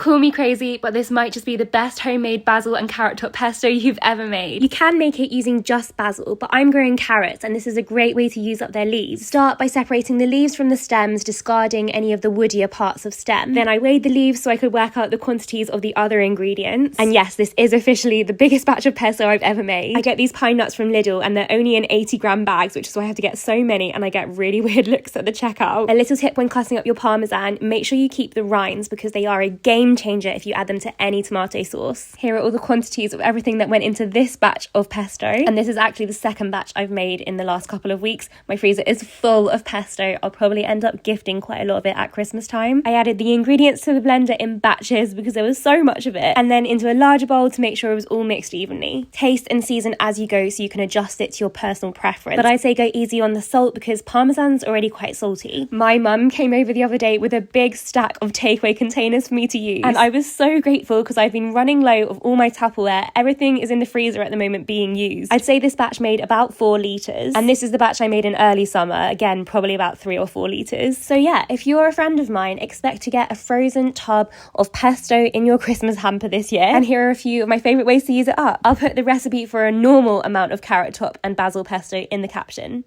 call me crazy, but this might just be the best homemade basil and carrot top pesto you've ever made. You can make it using just basil, but I'm growing carrots and this is a great way to use up their leaves. Start by separating the leaves from the stems, discarding any of the woodier parts of stem. Then I weighed the leaves so I could work out the quantities of the other ingredients. And yes, this is officially the biggest batch of pesto I've ever made. I get these pine nuts from Lidl and they're only in 80-gram bags, which is why I have to get so many and I get really weird looks at the checkout. A little tip when cutting up your parmesan, make sure you keep the rinds because they are a game changer if you add them to any tomato sauce. Here are all the quantities of everything that went into this batch of pesto, and this is actually the second batch I've made in the last couple of weeks. My freezer is full of pesto. I'll probably end up gifting quite a lot of it at Christmas time. I added the ingredients to the blender in batches because there was so much of it, and then into a larger bowl to make sure it was all mixed evenly. Taste and season as you go so you can adjust it to your personal preference, but I'd say go easy on the salt because parmesan's already quite salty. My mum came over the other day with a big stack of takeaway containers for me to use, and I was so grateful because I've been running low of all my Tupperware. Everything is in the freezer at the moment being used. I'd say this batch made about 4 litres, and this is the batch I made in early summer, again probably about 3 or 4 litres. So yeah, if you're a friend of mine, expect to get a frozen tub of pesto in your Christmas hamper this year, and here are a few of my favourite ways to use it up. I'll put the recipe for a normal amount of carrot top and basil pesto in the caption.